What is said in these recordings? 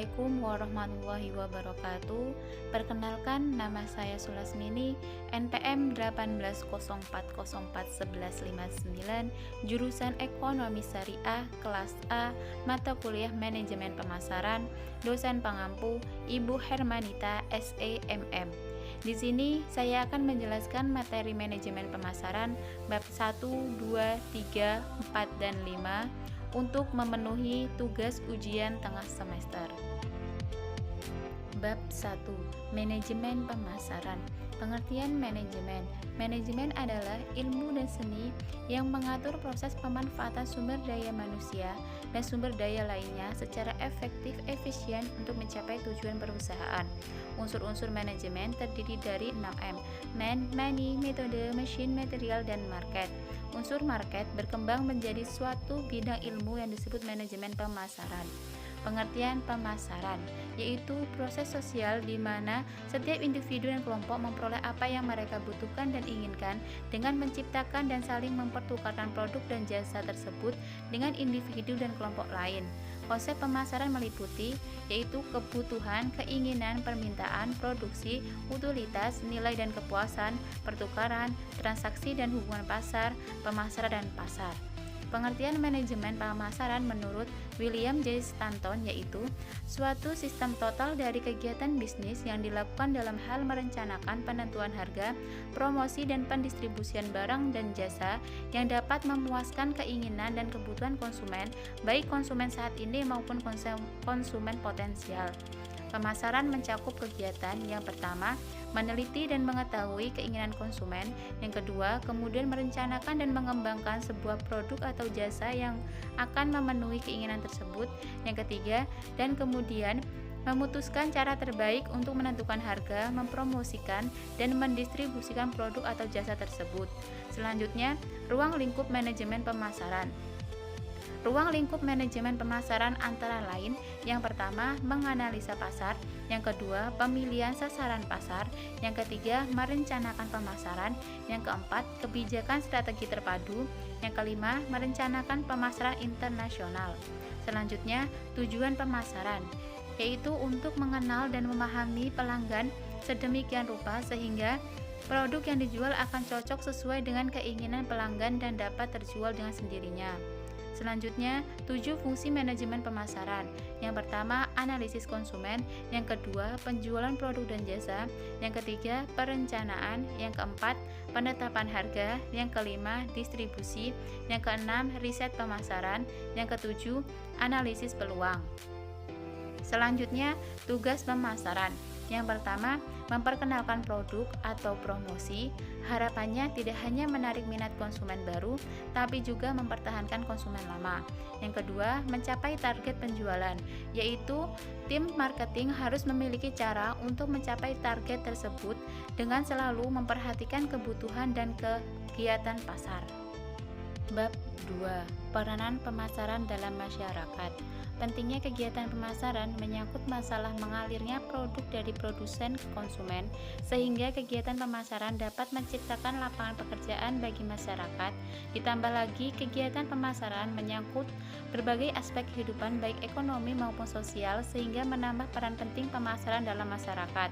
Assalamualaikum warahmatullahi wabarakatuh. Perkenalkan, nama saya Sulasmini, NPM 1804041159, jurusan Ekonomi Syariah, kelas A, mata kuliah Manajemen Pemasaran, dosen pengampu Ibu Hermanita SEMM. Di sini saya akan menjelaskan materi manajemen pemasaran bab 1, 2, 3, 4, dan 5 untuk memenuhi tugas ujian tengah semester. Bab 1. Manajemen pemasaran. Pengertian manajemen. Manajemen adalah ilmu dan seni yang mengatur proses pemanfaatan sumber daya manusia dan sumber daya lainnya secara efektif, efisien untuk mencapai tujuan perusahaan. Unsur-unsur manajemen terdiri dari 6M: man, money, metode, machine, material, dan market. Unsur market berkembang menjadi suatu bidang ilmu yang disebut manajemen pemasaran. Pengertian pemasaran yaitu proses sosial di mana setiap individu dan kelompok memperoleh apa yang mereka butuhkan dan inginkan dengan menciptakan dan saling mempertukarkan produk dan jasa tersebut dengan individu dan kelompok lain. Konsep pemasaran meliputi yaitu kebutuhan, keinginan, permintaan, produksi, utilitas, nilai dan kepuasan, pertukaran, transaksi dan hubungan pasar, pemasaran dan pasar. Pengertian manajemen pemasaran menurut William J. Stanton yaitu suatu sistem total dari kegiatan bisnis yang dilakukan dalam hal merencanakan penentuan harga, promosi dan pendistribusian barang dan jasa yang dapat memuaskan keinginan dan kebutuhan konsumen, baik konsumen saat ini maupun konsumen potensial. Pemasaran mencakup kegiatan yang pertama, meneliti dan mengetahui keinginan konsumen. Yang kedua, kemudian merencanakan dan mengembangkan sebuah produk atau jasa yang akan memenuhi keinginan tersebut. Yang ketiga, dan kemudian memutuskan cara terbaik untuk menentukan harga, mempromosikan, dan mendistribusikan produk atau jasa tersebut. Selanjutnya, ruang lingkup manajemen pemasaran. Ruang lingkup manajemen pemasaran antara lain: yang pertama, menganalisa pasar; yang kedua, pemilihan sasaran pasar; yang ketiga, merencanakan pemasaran; yang keempat, kebijakan strategi terpadu; yang kelima, merencanakan pemasaran internasional. Selanjutnya, tujuan pemasaran, yaitu untuk mengenal dan memahami pelanggan sedemikian rupa sehingga produk yang dijual akan cocok sesuai dengan keinginan pelanggan dan dapat terjual dengan sendirinya. Selanjutnya, 7 fungsi manajemen pemasaran. Yang pertama, analisis konsumen; yang kedua, penjualan produk dan jasa; yang ketiga, perencanaan; yang keempat, penetapan harga; yang kelima, distribusi; yang keenam, riset pemasaran; yang ketujuh, analisis peluang. Selanjutnya, tugas pemasaran. Yang pertama, memperkenalkan produk atau promosi. Harapannya tidak hanya menarik minat konsumen baru, tapi juga mempertahankan konsumen lama. Yang kedua, mencapai target penjualan, yaitu tim marketing harus memiliki cara untuk mencapai target tersebut dengan selalu memperhatikan kebutuhan dan kegiatan pasar. Bab 2. Peranan pemasaran dalam masyarakat. Pentingnya kegiatan pemasaran menyangkut masalah mengalirnya produk dari produsen ke konsumen, sehingga kegiatan pemasaran dapat menciptakan lapangan pekerjaan bagi masyarakat. Ditambah lagi, kegiatan pemasaran menyangkut berbagai aspek kehidupan baik ekonomi maupun sosial, sehingga menambah peran penting pemasaran dalam masyarakat.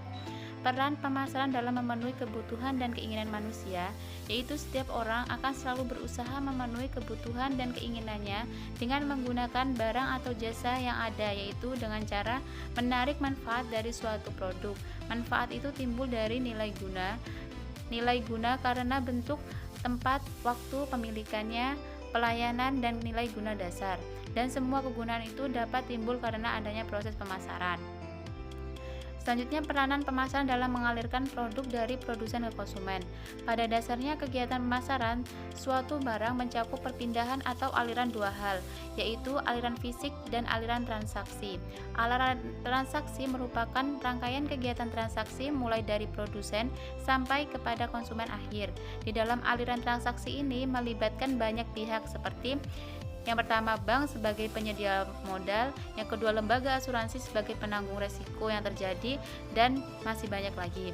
Peran pemasaran dalam memenuhi kebutuhan dan keinginan manusia, yaitu setiap orang akan selalu berusaha memenuhi kebutuhan dan keinginannya dengan menggunakan barang atau jasa yang ada, yaitu dengan cara menarik manfaat dari suatu produk. Manfaat itu timbul dari nilai guna. Nilai guna karena bentuk, tempat, waktu pemilikannya, pelayanan, dan nilai guna dasar. Dan semua kegunaan itu dapat timbul karena adanya proses pemasaran. Selanjutnya, peranan pemasaran dalam mengalirkan produk dari produsen ke konsumen. Pada dasarnya, kegiatan pemasaran suatu barang mencakup perpindahan atau aliran dua hal, yaitu aliran fisik dan aliran transaksi. Aliran transaksi merupakan rangkaian kegiatan transaksi mulai dari produsen sampai kepada konsumen akhir. Di dalam aliran transaksi ini melibatkan banyak pihak seperti yang pertama, bank sebagai penyedia modal; yang kedua, lembaga asuransi sebagai penanggung resiko yang terjadi, dan masih banyak lagi.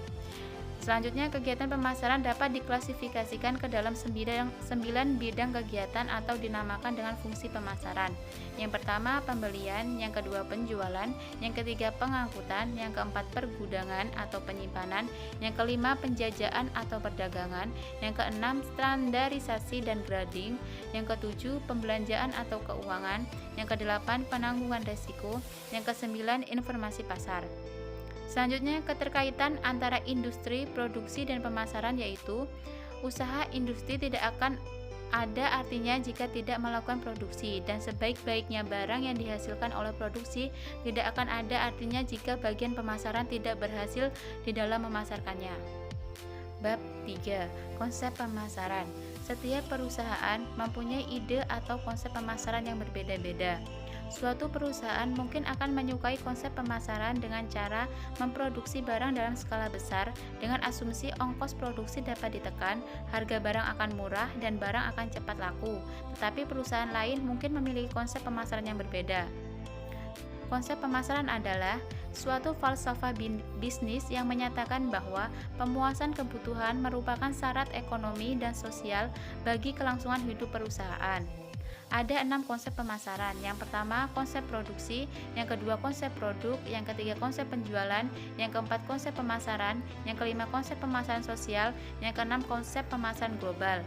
Selanjutnya, kegiatan pemasaran dapat diklasifikasikan ke dalam 9 bidang kegiatan atau dinamakan dengan fungsi pemasaran. Yang pertama, pembelian, yang kedua, penjualan, yang ketiga, pengangkutan, yang keempat, pergudangan atau penyimpanan, yang kelima, penjajaan atau perdagangan, yang keenam, standarisasi dan grading, yang ketujuh, pembelanjaan atau keuangan, yang kedelapan, penangguhan risiko, yang kesembilan, informasi pasar. Selanjutnya, keterkaitan antara industri, produksi, dan pemasaran, yaitu usaha industri tidak akan ada artinya jika tidak melakukan produksi, dan sebaik-baiknya barang yang dihasilkan oleh produksi tidak akan ada artinya jika bagian pemasaran tidak berhasil di dalam memasarkannya. Bab 3. Konsep pemasaran. Setiap perusahaan mempunyai ide atau konsep pemasaran yang berbeda-beda. Suatu perusahaan mungkin akan menyukai konsep pemasaran dengan cara memproduksi barang dalam skala besar dengan asumsi ongkos produksi dapat ditekan, harga barang akan murah, dan barang akan cepat laku. Tetapi perusahaan lain mungkin memiliki konsep pemasaran yang berbeda. Konsep pemasaran adalah suatu falsafah bisnis yang menyatakan bahwa pemuasan kebutuhan merupakan syarat ekonomi dan sosial bagi kelangsungan hidup perusahaan. Ada 6 konsep pemasaran. Yang pertama, konsep produksi, yang kedua, konsep produk, yang ketiga, konsep penjualan, yang keempat, konsep pemasaran, yang kelima, konsep pemasaran sosial, yang keenam, konsep pemasaran global.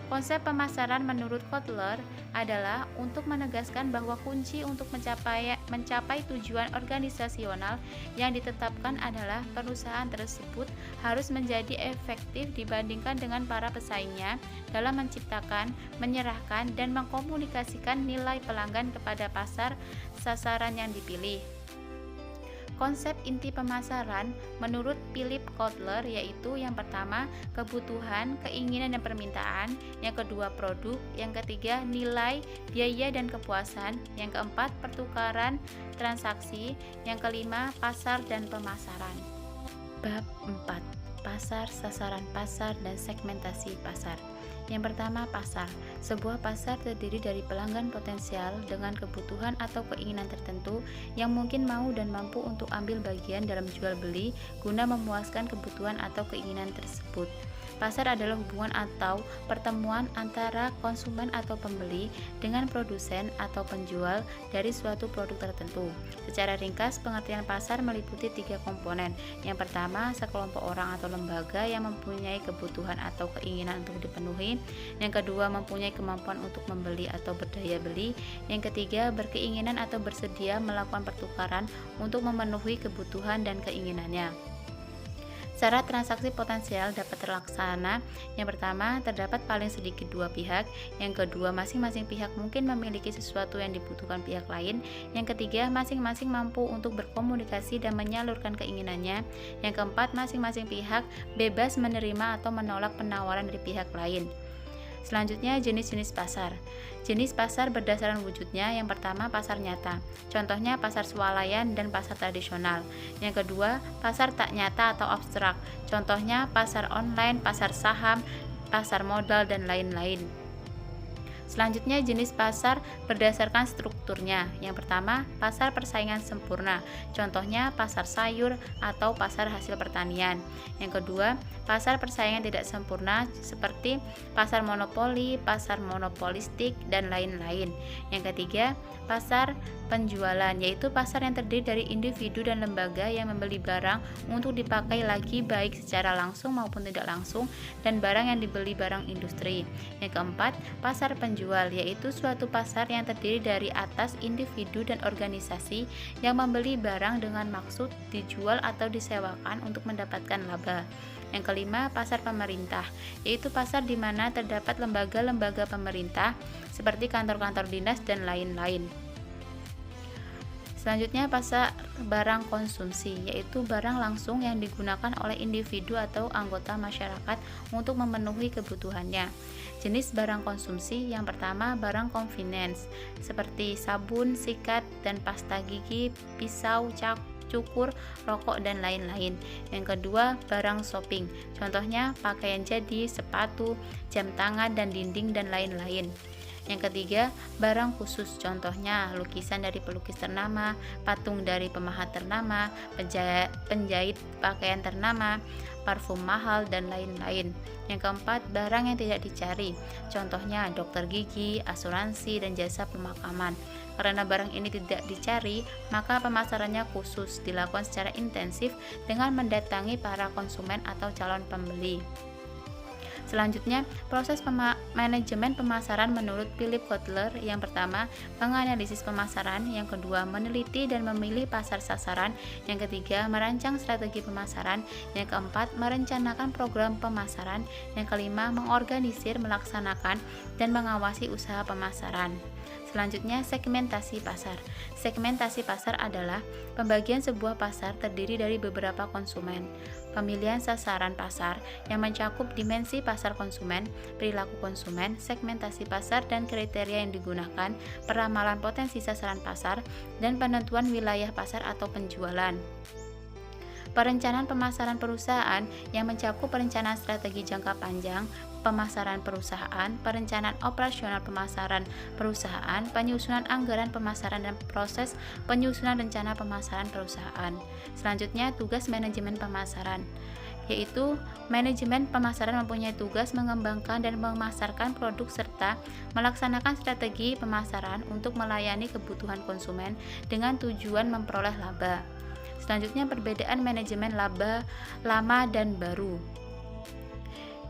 Konsep pemasaran menurut Kotler adalah untuk menegaskan bahwa kunci untuk mencapai tujuan organisasional yang ditetapkan adalah perusahaan tersebut harus menjadi efektif dibandingkan dengan para pesaingnya dalam menciptakan, menyerahkan, dan mengkomunikasikan nilai pelanggan kepada pasar sasaran yang dipilih. Konsep inti pemasaran menurut Philip Kotler yaitu yang pertama, kebutuhan, keinginan dan permintaan, yang kedua, produk, yang ketiga, nilai, biaya dan kepuasan, yang keempat, pertukaran, transaksi, yang kelima, pasar dan pemasaran. Bab 4. Pasar, sasaran pasar, dan segmentasi pasar. Yang pertama, pasar. Sebuah pasar terdiri dari pelanggan potensial dengan kebutuhan atau keinginan tertentu yang mungkin mau dan mampu untuk ambil bagian dalam jual beli guna memuaskan kebutuhan atau keinginan tersebut. Pasar adalah hubungan atau pertemuan antara konsumen atau pembeli dengan produsen atau penjual dari suatu produk tertentu. Secara ringkas, pengertian pasar meliputi 3 komponen. Yang pertama, sekelompok orang atau lembaga yang mempunyai kebutuhan atau keinginan untuk dipenuhi. Yang kedua, mempunyai kemampuan untuk membeli atau berdaya beli. Yang ketiga, berkeinginan atau bersedia melakukan pertukaran untuk memenuhi kebutuhan dan keinginannya. Syarat transaksi potensial dapat terlaksana. Yang pertama, terdapat paling sedikit 2 pihak. Yang kedua, masing-masing pihak mungkin memiliki sesuatu yang dibutuhkan pihak lain. Yang ketiga, masing-masing mampu untuk berkomunikasi dan menyalurkan keinginannya. Yang keempat, masing-masing pihak bebas menerima atau menolak penawaran dari pihak lain. Selanjutnya, jenis-jenis pasar. Jenis pasar berdasarkan wujudnya. Yang pertama, pasar nyata. Contohnya pasar swalayan dan pasar tradisional. Yang kedua, pasar tak nyata atau abstrak. Contohnya pasar online, pasar saham, pasar modal, dan lain-lain. Selanjutnya, jenis pasar berdasarkan strukturnya. Yang pertama, pasar persaingan sempurna. Contohnya pasar sayur atau pasar hasil pertanian. Yang kedua, pasar persaingan tidak sempurna seperti pasar monopoli, pasar monopolistik, dan lain-lain. Yang ketiga, pasar penjualan, yaitu pasar yang terdiri dari individu dan lembaga yang membeli barang untuk dipakai lagi baik secara langsung maupun tidak langsung, dan barang yang dibeli barang industri. Yang keempat, pasar penjual, yaitu suatu pasar yang terdiri dari atas individu dan organisasi yang membeli barang dengan maksud dijual atau disewakan untuk mendapatkan laba. Yang kelima, pasar pemerintah, yaitu pasar di mana terdapat lembaga-lembaga pemerintah seperti kantor-kantor dinas dan lain-lain. Selanjutnya, pasar barang konsumsi, yaitu barang langsung yang digunakan oleh individu atau anggota masyarakat untuk memenuhi kebutuhannya. Jenis barang konsumsi yang pertama, barang convenience, seperti sabun, sikat, dan pasta gigi, pisau, cukur, rokok, dan lain-lain. Yang kedua, barang shopping, contohnya pakaian jadi, sepatu, jam tangan, dan dinding, dan lain-lain. Yang ketiga, barang khusus, contohnya lukisan dari pelukis ternama, patung dari pemahat ternama, penjahit pakaian ternama, parfum mahal, dan lain-lain. Yang keempat, barang yang tidak dicari, contohnya dokter gigi, asuransi, dan jasa pemakaman. Karena barang ini tidak dicari, maka pemasarannya khusus, dilakukan secara intensif dengan mendatangi para konsumen atau calon pembeli. Selanjutnya, proses manajemen pemasaran menurut Philip Kotler. Yang pertama, menganalisis pemasaran. Yang kedua, meneliti dan memilih pasar sasaran. Yang ketiga, merancang strategi pemasaran. Yang keempat, merencanakan program pemasaran. Yang kelima, mengorganisir, melaksanakan, dan mengawasi usaha pemasaran. Selanjutnya, segmentasi pasar. Segmentasi pasar adalah pembagian sebuah pasar terdiri dari beberapa konsumen. Pemilihan sasaran pasar yang mencakup dimensi pasar konsumen, perilaku konsumen, segmentasi pasar dan kriteria yang digunakan, peramalan potensi sasaran pasar, dan penentuan wilayah pasar atau penjualan. Perencanaan pemasaran perusahaan yang mencakup perencanaan strategi jangka panjang, pemasaran perusahaan, perencanaan operasional pemasaran perusahaan, penyusunan anggaran pemasaran, dan proses penyusunan rencana pemasaran perusahaan. Selanjutnya, tugas manajemen pemasaran, yaitu manajemen pemasaran mempunyai tugas mengembangkan dan memasarkan produk serta melaksanakan strategi pemasaran untuk melayani kebutuhan konsumen dengan tujuan memperoleh laba. Selanjutnya, perbedaan manajemen lama dan baru,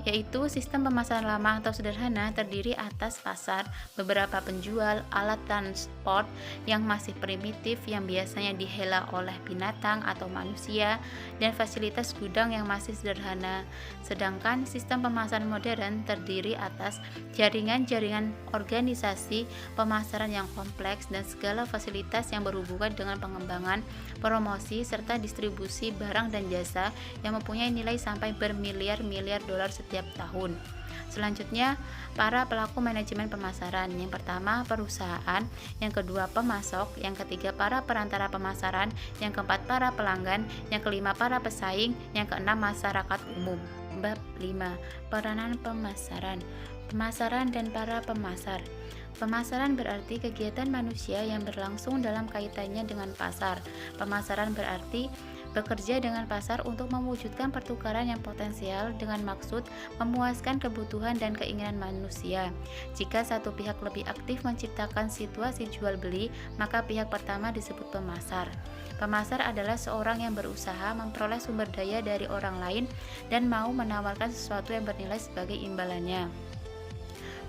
yaitu sistem pemasaran lama atau sederhana terdiri atas pasar, beberapa penjual, alat transport yang masih primitif yang biasanya dihela oleh binatang atau manusia, dan fasilitas gudang yang masih sederhana. Sedangkan sistem pemasaran modern terdiri atas jaringan-jaringan organisasi pemasaran yang kompleks dan segala fasilitas yang berhubungan dengan pengembangan, promosi, serta distribusi barang dan jasa yang mempunyai nilai sampai bermiliar-miliar dolar setiap tahun. Selanjutnya, para pelaku manajemen pemasaran. Yang pertama, perusahaan. Yang kedua, pemasok. Yang ketiga, para perantara pemasaran. Yang keempat, para pelanggan. Yang kelima, para pesaing. Yang keenam, masyarakat umum. Bab 5. Peranan pemasaran. Pemasaran dan para pemasar. Pemasaran berarti kegiatan manusia yang berlangsung dalam kaitannya dengan pasar. Pemasaran berarti bekerja dengan pasar untuk mewujudkan pertukaran yang potensial dengan maksud memuaskan kebutuhan dan keinginan manusia. Jika satu pihak lebih aktif menciptakan situasi jual beli, maka pihak pertama disebut pemasar. Pemasar adalah seorang yang berusaha memperoleh sumber daya dari orang lain dan mau menawarkan sesuatu yang bernilai sebagai imbalannya.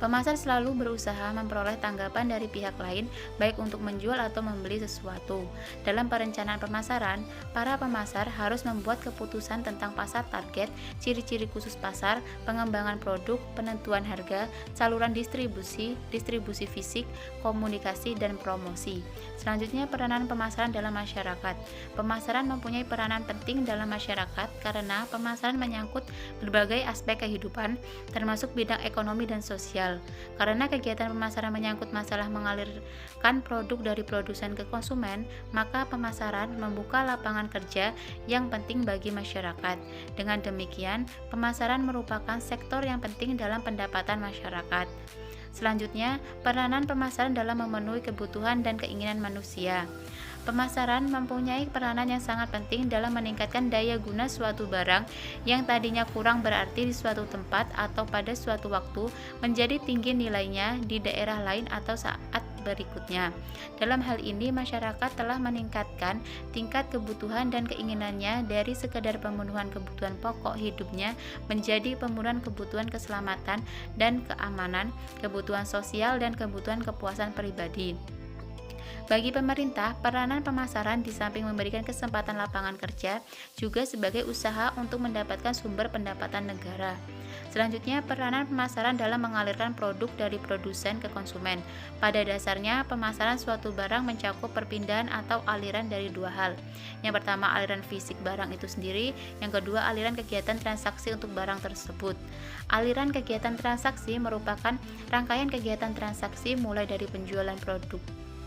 Pemasar selalu berusaha memperoleh tanggapan dari pihak lain, baik untuk menjual atau membeli sesuatu. Dalam perencanaan pemasaran, para pemasar harus membuat keputusan tentang pasar target, ciri-ciri khusus pasar, pengembangan produk, penentuan harga, saluran distribusi, distribusi fisik, komunikasi, dan promosi. Selanjutnya, peranan pemasaran dalam masyarakat. Pemasaran mempunyai peranan penting dalam masyarakat karena pemasaran menyangkut berbagai aspek kehidupan, termasuk bidang ekonomi dan sosial. Karena kegiatan pemasaran menyangkut masalah mengalirkan produk dari produsen ke konsumen, maka pemasaran membuka lapangan kerja yang penting bagi masyarakat. Dengan demikian, pemasaran merupakan sektor yang penting dalam pendapatan masyarakat. Selanjutnya, peranan pemasaran dalam memenuhi kebutuhan dan keinginan manusia. Pemasaran mempunyai peranan yang sangat penting dalam meningkatkan daya guna suatu barang yang tadinya kurang berarti di suatu tempat atau pada suatu waktu menjadi tinggi nilainya di daerah lain atau saat berikutnya. Dalam hal ini, masyarakat telah meningkatkan tingkat kebutuhan dan keinginannya dari sekedar pemenuhan kebutuhan pokok hidupnya menjadi pemenuhan kebutuhan keselamatan dan keamanan, kebutuhan sosial, dan kebutuhan kepuasan pribadi. Bagi pemerintah, peranan pemasaran di samping memberikan kesempatan lapangan kerja juga sebagai usaha untuk mendapatkan sumber pendapatan negara. Selanjutnya, peranan pemasaran dalam mengalirkan produk dari produsen ke konsumen. Pada dasarnya, pemasaran suatu barang mencakup perpindahan atau aliran dari dua hal. Yang pertama, aliran fisik barang itu sendiri. Yang kedua, aliran kegiatan transaksi untuk barang tersebut. Aliran kegiatan transaksi merupakan rangkaian kegiatan transaksi mulai dari penjualan produk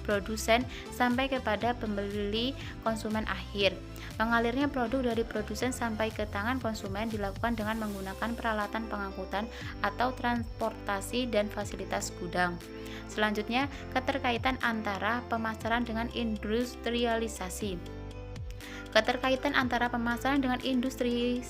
produsen sampai kepada pembeli konsumen akhir. Mengalirnya produk dari produsen sampai ke tangan konsumen dilakukan dengan menggunakan peralatan pengangkutan atau transportasi dan fasilitas gudang. Selanjutnya, keterkaitan antara pemasaran dengan industrialisasi. Keterkaitan antara pemasaran dengan industri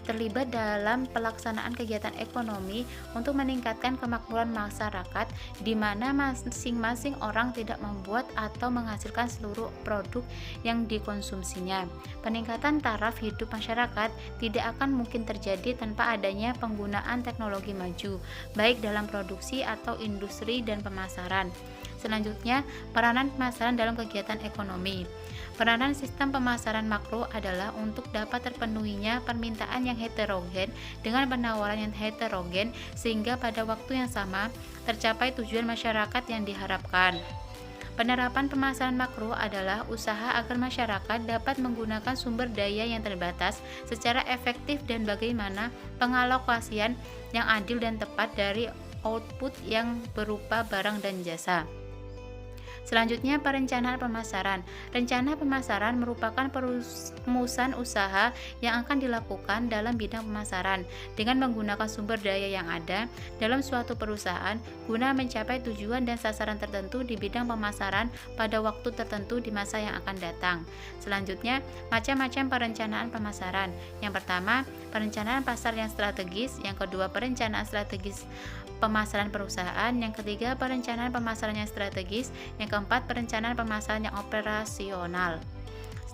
terlibat dalam pelaksanaan kegiatan ekonomi untuk meningkatkan kemakmuran masyarakat, di mana masing-masing orang tidak membuat atau menghasilkan seluruh produk yang dikonsumsinya. Peningkatan taraf hidup masyarakat tidak akan mungkin terjadi tanpa adanya penggunaan teknologi maju, baik dalam produksi atau industri dan pemasaran. Selanjutnya, peranan pemasaran dalam kegiatan ekonomi. Peranan sistem pemasaran makro adalah untuk dapat terpenuhinya permintaan yang heterogen dengan penawaran yang heterogen sehingga pada waktu yang sama tercapai tujuan masyarakat yang diharapkan. Penerapan pemasaran makro adalah usaha agar masyarakat dapat menggunakan sumber daya yang terbatas secara efektif dan bagaimana pengalokasian yang adil dan tepat dari output yang berupa barang dan jasa. Selanjutnya, perencanaan pemasaran. Rencana pemasaran merupakan perumusan usaha yang akan dilakukan dalam bidang pemasaran dengan menggunakan sumber daya yang ada dalam suatu perusahaan guna mencapai tujuan dan sasaran tertentu di bidang pemasaran pada waktu tertentu di masa yang akan datang. Selanjutnya, macam-macam perencanaan pemasaran. Yang pertama, perencanaan pasar yang strategis. Yang kedua, perencanaan strategis pemasaran perusahaan. Yang ketiga, perencanaan pemasaran yang strategis. Yang keempat, perencanaan pemasaran yang operasional.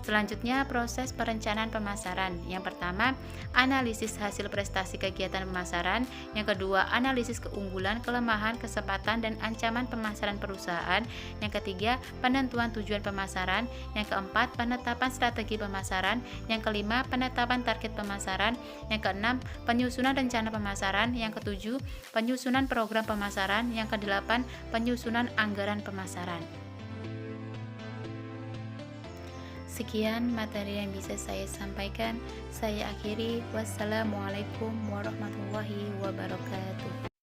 Selanjutnya, proses perencanaan pemasaran. Yang pertama, analisis hasil prestasi kegiatan pemasaran. Yang kedua, analisis keunggulan, kelemahan, kesempatan, dan ancaman pemasaran perusahaan. Yang ketiga, penentuan tujuan pemasaran. Yang keempat, penetapan strategi pemasaran. Yang kelima, penetapan target pemasaran. Yang keenam, penyusunan rencana pemasaran. Yang ketujuh, penyusunan program pemasaran. Yang kedelapan, penyusunan anggaran pemasaran. Sekian materi yang bisa saya sampaikan. Saya akhiri. Wassalamualaikum warahmatullahi wabarakatuh.